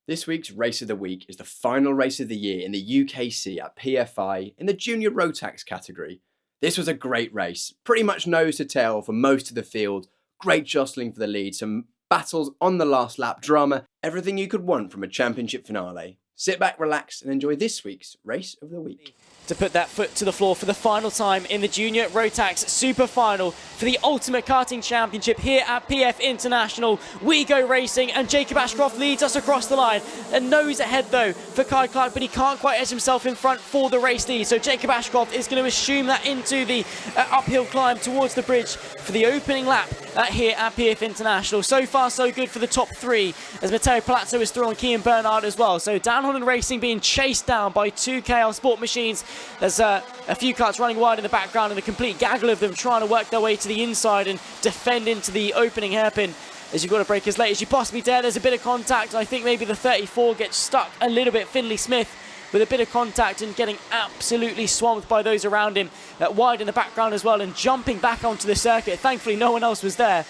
This week's Race of the Week is the final race of the year in the UKC at PFI in the Junior Rotax category. This was a great race, pretty much nose to tail for most of the field, great jostling for the lead, some battles on the last lap, drama, everything you could want from a championship finale. Sit back, relax and enjoy this week's Race of the Week. To put that foot to the floor for the final time in the Junior Rotax Super Final for the Ultimate Karting Championship here at PF International. We go racing and Jacob Ashcroft leads us across the line. A nose ahead though for Kai Clark, but he can't quite edge himself in front for the race lead. So Jacob Ashcroft is going to assume that into the uphill climb towards the bridge for the opening lap here at PF International. So far so good for the top three as Matteo Palazzo is through on Kean Bernard as well. So Dan Holland Racing being chased down by two KL Sport machines. There's a few karts running wide in the background and a complete gaggle of them trying to work their way to the inside and defend into the opening hairpin as you've got to brake as late as you possibly dare. There's a bit of contact. I think maybe the 34 gets stuck a little bit. Finley Smith with a bit of contact and getting absolutely swamped by those around him. Wide in the background as well and jumping back onto the circuit. Thankfully no one else was there.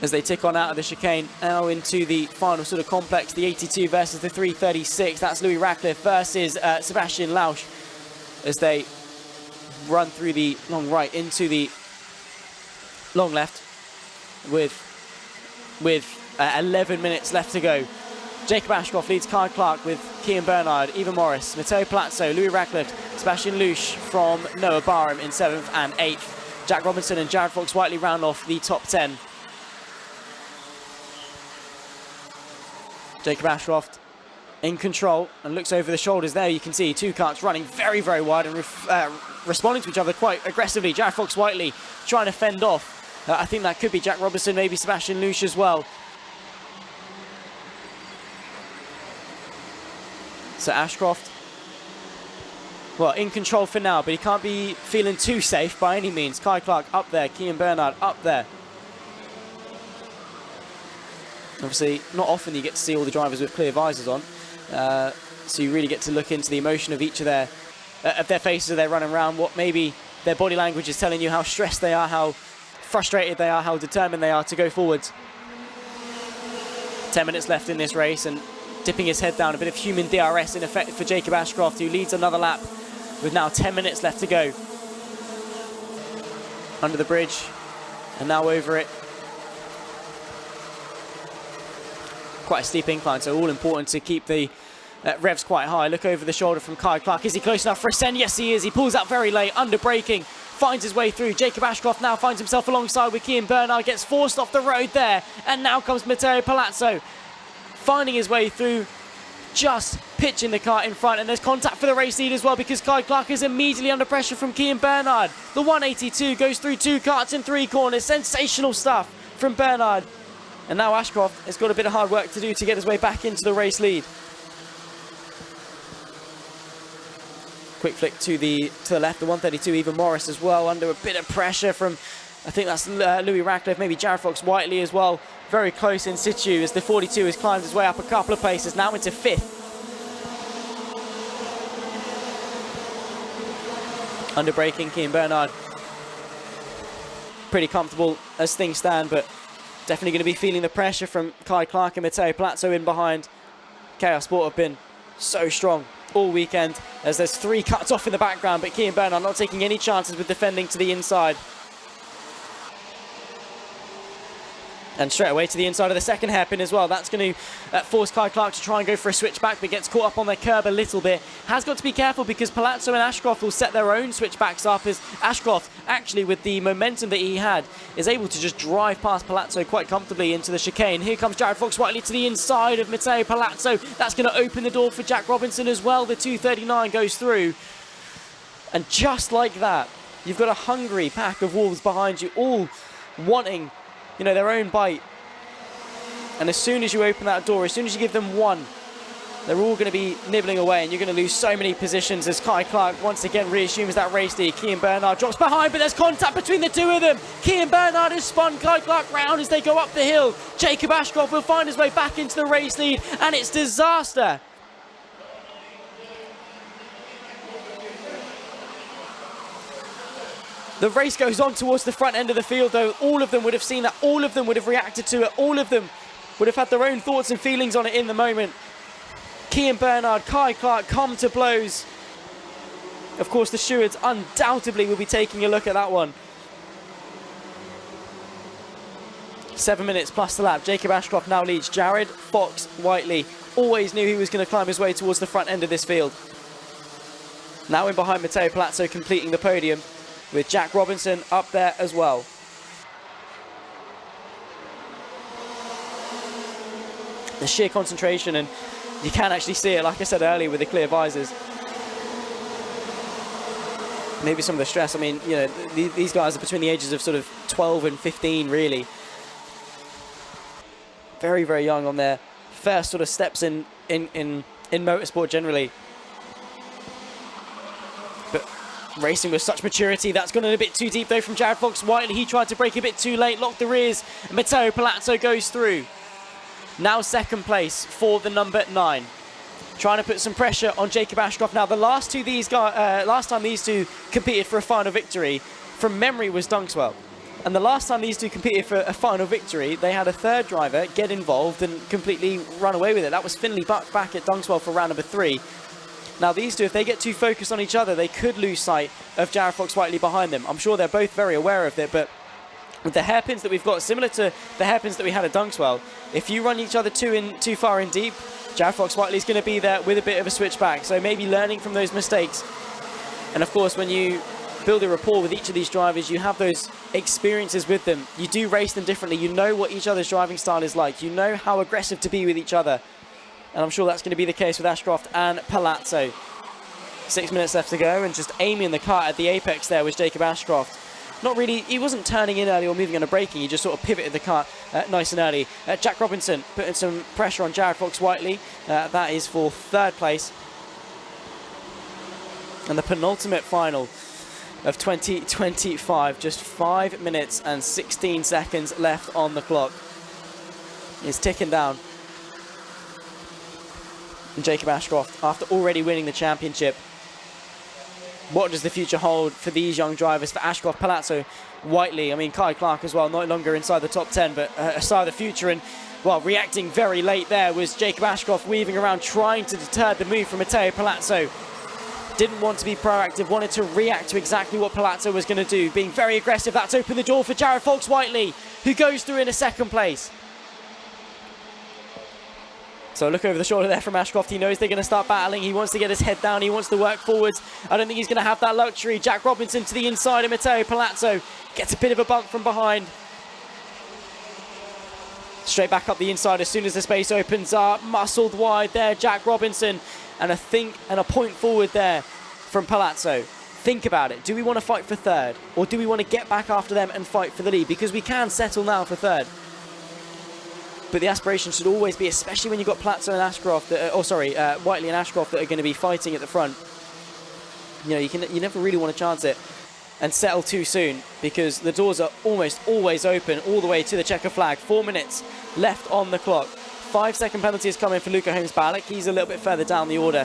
As they tick on out of the chicane, now into the final sort of complex, the 82 versus the 336. That's Louis Ratcliffe versus Sebastian Lausch as they run through the long right into the long left with 11 minutes left to go. Jacob Ashcroft leads Kai Clark with Kean Bernard, Eva Morris, Matteo Palazzo, Louis Ratcliffe, Sebastian Lausch from Noah Barham in 7th and 8th. Jack Robinson and Jared Fox-Whiteley round off the top 10. Jacob Ashcroft in control and looks over the shoulders there. You can see two karts running very, very wide and responding to each other quite aggressively. Jared Fox-Whiteley trying to fend off. I think that could be Jack Robinson, maybe Sebastian Lausch as well. So Ashcroft, well, in control for now, but he can't be feeling too safe by any means. Kai Clark up there, Kean Bernard up there. Obviously, not often you get to see all the drivers with clear visors on, so you really get to look into the emotion of each of their faces as they're running around, what maybe their body language is telling you, how stressed they are, how frustrated they are, how determined they are to go forwards. 10 minutes left in this race and dipping his head down, a bit of human DRS in effect for Jacob Ashcroft, who leads another lap with now 10 minutes left to go. Under the bridge and now over it. Quite a steep incline, so all important to keep the revs quite high. Look over the shoulder from Kai Clark. Is he close enough for a send? Yes, he is. He pulls out very late, under braking, finds his way through. Jacob Ashcroft now finds himself alongside with Kean Bernard, gets forced off the road there, and now comes Matteo Palazzo, finding his way through, just pitching the kart in front, and there's contact for the race lead as well because Kai Clark is immediately under pressure from Kean Bernard. The 182 goes through two karts in three corners. Sensational stuff from Bernard. And now Ashcroft has got a bit of hard work to do to get his way back into the race lead. Quick flick to the left, the 132, Eva Morris as well, under a bit of pressure from, I think that's Louis Ratcliffe, maybe Jared Fox-Whiteley as well. Very close in situ as the 42 has climbed his way up a couple of places, now into 5th. Under braking, Kean Bernard. Pretty comfortable as things stand, but definitely going to be feeling the pressure from Kai Clark and Matteo Palazzo in behind. KL Sport have been so strong all weekend as there's three cuts off in the background, but Kean Bernard not taking any chances with defending to the inside. And straight away to the inside of the second hairpin as well. That's going to force Kai Clark to try and go for a switchback, but gets caught up on their curb a little bit. Has got to be careful because Palazzo and Ashcroft will set their own switchbacks up as Ashcroft, actually with the momentum that he had, is able to just drive past Palazzo quite comfortably into the chicane. Here comes Jared Fox-Whiteley to the inside of Matteo Palazzo. That's going to open the door for Jack Robinson as well. The 239 goes through. And just like that, you've got a hungry pack of wolves behind you, all wanting, you know, their own bite. And as soon as you open that door, as soon as you give them one, they're all going to be nibbling away and you're going to lose so many positions as Kai Clark once again reassumes that race lead. Kean Bernard drops behind, but there's contact between the two of them. Kean Bernard has spun Kai Clark round as they go up the hill. Jacob Ashcroft will find his way back into the race lead and it's disaster. The race goes on towards the front end of the field, though. All of them would have seen that. All of them would have reacted to it. All of them would have had their own thoughts and feelings on it in the moment. Kean Bernard, Kai Clark come to blows. Of course, the stewards undoubtedly will be taking a look at that one. 7 minutes plus the lap. Jacob Ashcroft now leads. Jared Fox Whiteley always knew he was going to climb his way towards the front end of this field. Now in behind Matteo Palazzo, completing the podium, with Jack Robinson up there as well. The sheer concentration, and you can actually see it, like I said earlier, with the clear visors. Maybe some of the stress. I mean, you know, these guys are between the ages of sort of 12 and 15, really. Very, very young on their first sort of steps in motorsport generally. But racing with such maturity, that's gone in a bit too deep though from Jared Fox Whiteley. He tried to brake a bit too late, locked the rears. Matteo Palazzo goes through. Now second place for the number 9. Trying to put some pressure on Jacob Ashcroft. Now the last time these two competed for a final victory, from memory, was Dunkswell. And the last time these two competed for a final victory, they had a third driver get involved and completely run away with it. That was Finley Buck back at Dunkswell for round number 3. Now these two, if they get too focused on each other, they could lose sight of Jared Fox Whiteley behind them. I'm sure they're both very aware of it, but with the hairpins that we've got, similar to the hairpins that we had at Dunkswell, if you run each other too far in deep, Jared Fox Whiteley's going to be there with a bit of a switchback. So maybe learning from those mistakes. And of course, when you build a rapport with each of these drivers, you have those experiences with them. You do race them differently. You know what each other's driving style is like. You know how aggressive to be with each other. And I'm sure that's going to be the case with Ashcroft and Palazzo. 6 minutes left to go, and just aiming the kart at the apex there was Jacob Ashcroft. Not really, he wasn't turning in early or moving under braking, he just sort of pivoted the kart nice and early. Jack Robinson putting some pressure on Jared Fox Whiteley. That is for third place. And the penultimate final of 2025, just 5 minutes and 16 seconds left on the clock. It's ticking down. And Jacob Ashcroft, after already winning the championship, what does the future hold for these young drivers, for Ashcroft, Palazzo, Whiteley? I mean, Kai Clark as well, no longer inside the top 10, but a side of the future. And, well, reacting very late there was Jacob Ashcroft, weaving around, trying to deter the move from Matteo Palazzo. Didn't want to be proactive, wanted to react to exactly what Palazzo was going to do. Being very aggressive, that's opened the door for Jared Fox Whiteley, who goes through in a second place. So look over the shoulder there from Ashcroft. He knows they're going to start battling. He wants to get his head down. He wants to work forwards. I don't think he's going to have that luxury. Jack Robinson to the inside of Matteo Palazzo. Gets a bit of a bump from behind. Straight back up the inside as soon as the space opens up. Muscled wide there, Jack Robinson. And a point forward there from Palazzo. Think about it. Do we want to fight for third? Or do we want to get back after them and fight for the lead? Because we can settle now for third. But the aspiration should always be, especially when you've got Palazzo and Ashcroft, Whiteley and Ashcroft that are going to be fighting at the front. You know, you never really want to chance it and settle too soon, because the doors are almost always open all the way to the checker flag. 4 minutes left on the clock. 5-second penalty is coming for Luca Holmes-Balak. He's a little bit further down the order,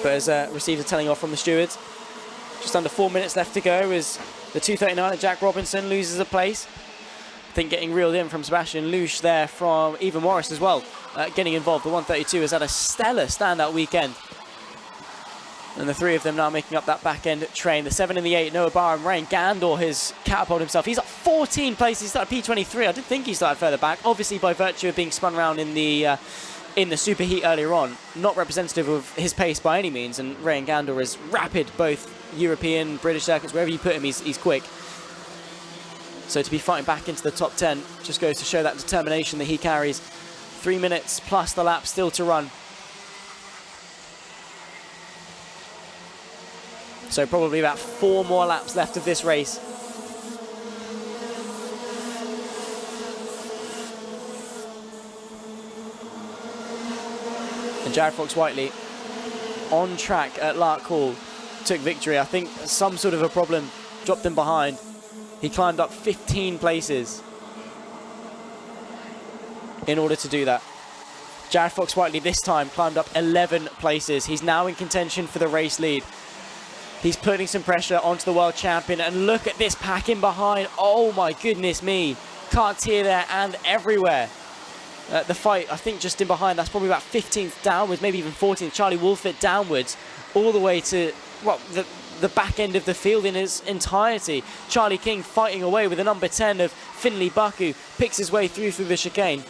but has received a telling off from the stewards. Just under 4 minutes left to go as the 239 of Jack Robinson loses a place. I think getting reeled in from Sebastian Lusch there from Eva Morris as well, getting involved. The 132 has had a stellar standout weekend. And the three of them now making up that back end train. The 7 and the 8, Noah Barr and Ryan Gandor has catapulted himself. He's up 14 places. He started P23. I didn't think he started further back. Obviously by virtue of being spun around in the superheat earlier on. Not representative of his pace by any means. And Ryan Gandor is rapid, both European, British circuits, wherever you put him, he's quick. So to be fighting back into the top 10 just goes to show that determination that he carries. 3 minutes plus the lap still to run. So probably about 4 more laps left of this race. And Jared Fox Whiteley on track at Lark Hall took victory. I think some sort of a problem dropped him behind. He climbed up 15 places in order to do that. Jared Fox Whiteley this time climbed up 11 places. He's now in contention for the race lead. He's putting some pressure onto the world champion, and look at this pack in behind. Oh my goodness me. Karts here, there, and everywhere. The fight, I think, just in behind, that's probably about 15th downwards, maybe even 14th. Charlie Wolfett downwards, all the way to, well, the back end of the field in its entirety. Charlie King fighting away with the number 10 of Finley Bucku, picks his way through the chicane.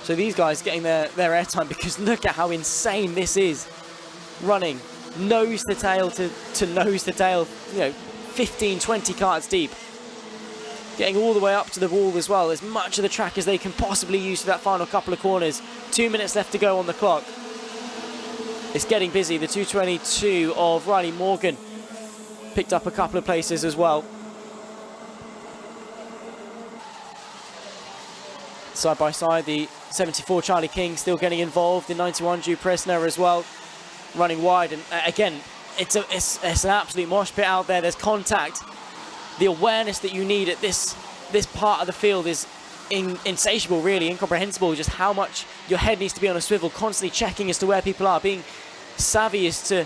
So these guys getting their airtime, because look at how insane this is. Running nose to tail to nose to tail, 15, 20 karts deep. Getting all the way up to the wall as well, as much of the track as they can possibly use for that final couple of corners. 2 minutes left to go on the clock. It's getting busy. The 222 of Riley Morgan picked up a couple of places as well. Side by side, the 74 Charlie King still getting involved. The 91 Drew Prisner as well, running wide. And again, it's an absolute mosh pit out there. There's contact. The awareness that you need at this part of the field is insatiable, really, incomprehensible. Just how much your head needs to be on a swivel, constantly checking as to where people are, being savvy as to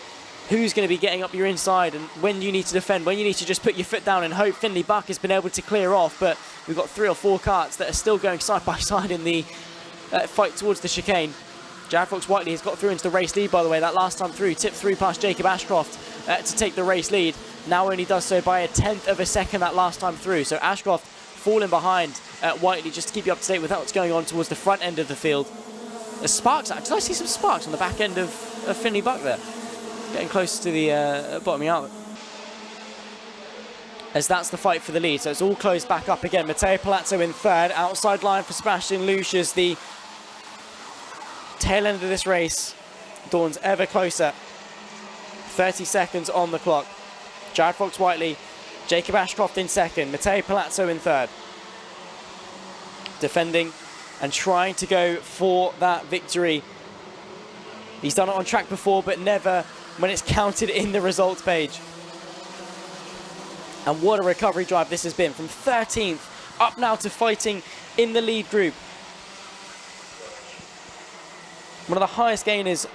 who's going to be getting up your inside and when you need to defend, when you need to just put your foot down and hope. Finley Buck has been able to clear off, but we've got 3 or 4 karts that are still going side by side in the fight towards the chicane. Jared Fox-Whiteley has got through into the race lead, by the way. That last time through, tipped through past Jacob Ashcroft to take the race lead. Now only does so by 1/10 of a second that last time through. So Ashcroft falling behind Whiteley, just to keep you up to date with what's going on towards the front end of the field. There's sparks. Did I see some sparks on the back end of Finley Buck there? Getting close to the bottoming out. As that's the fight for the lead. So it's all closed back up again. Matteo Palazzo in third. Outside line for Sebastian Lusch as the tail end of this race dawns ever closer. 30 seconds on the clock. Jared Fox-Whiteley, Jacob Ashcroft in second, Matteo Palazzo in third. Defending and trying to go for that victory. He's done it on track before, but never when it's counted in the results page. And what a recovery drive this has been, from 13th up now to fighting in the lead group. One of the highest gainers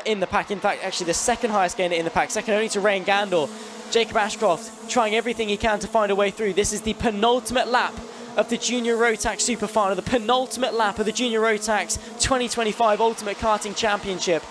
in the pack. In fact, actually the second highest gainer in the pack, second only to Rayan Gandor. Jacob Ashcroft trying everything he can to find a way through. This is the penultimate lap of the Junior Rotax Super Final, the penultimate lap of the Junior Rotax 2025 Ultimate Karting Championship.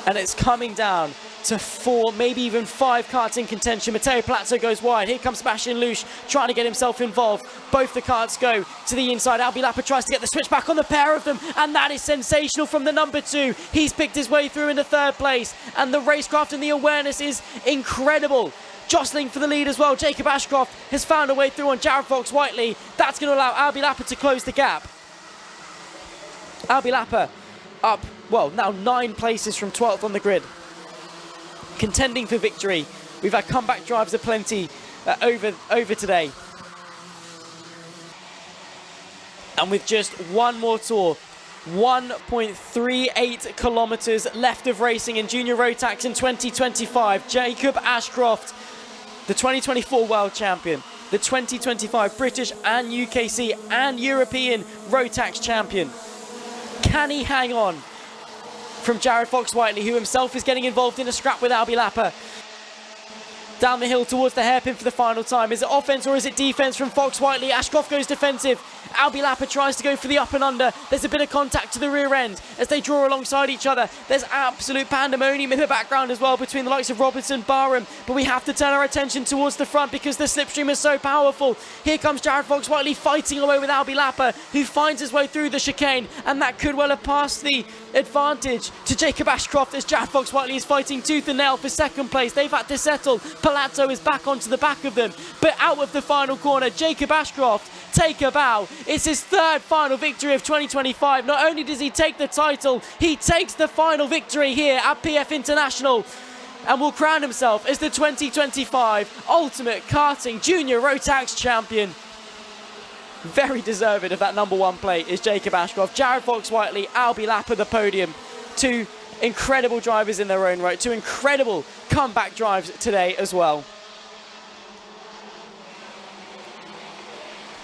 And it's coming down to 4, maybe even 5 karts in contention. Matteo Palazzo goes wide. Here comes Sebastian Lusch trying to get himself involved. Both the karts go to the inside. Albi Lapper tries to get the switch back on the pair of them, and that is sensational from the number 2. He's picked his way through into third place, and the racecraft and the awareness is incredible. Jostling for the lead as well. Jacob Ashcroft has found a way through on Jared Fox-Whiteley. That's going to allow Albi Lapper to close the gap. Albi Lapper up, well, now 9 places from 12th on the grid. Contending for victory. We've had comeback drives aplenty over today. And with just one more tour, 1.38 kilometers left of racing in Junior Rotax in 2025, Jacob Ashcroft, the 2024 world champion, the 2025 British and UKC and European Rotax champion. Can he hang on from Jared Fox-Whiteley, who himself is getting involved in a scrap with Albi Lapper? Down the hill towards the hairpin for the final time. Is it offense or is it defense from Fox-Whiteley? Ashcroft goes defensive. Albi Lapper tries to go for the up and under. There's a bit of contact to the rear end as they draw alongside each other. There's absolute pandemonium in the background as well between the likes of Robertson, Barham. But we have to turn our attention towards the front because the slipstream is so powerful. Here comes Jared Fox-Whiteley fighting away with Albi Lapper, who finds his way through the chicane. And that could well have passed the advantage to Jacob Ashcroft as Jared Fox-Whiteley is fighting tooth and nail for second place. They've had to settle. Palazzo is back onto the back of them, but out of the final corner, Jacob Ashcroft take a bow. It's his third final victory of 2025. Not only does he take the title, he takes the final victory here at PF International and will crown himself as the 2025 Ultimate Karting Junior Rotax champion. Very deserving of that number 1 plate is Jacob Ashcroft. Jared Fox-Whiteley, Albi Lapper the podium. 2 incredible drivers in their own right. 2 incredible comeback drives today as well.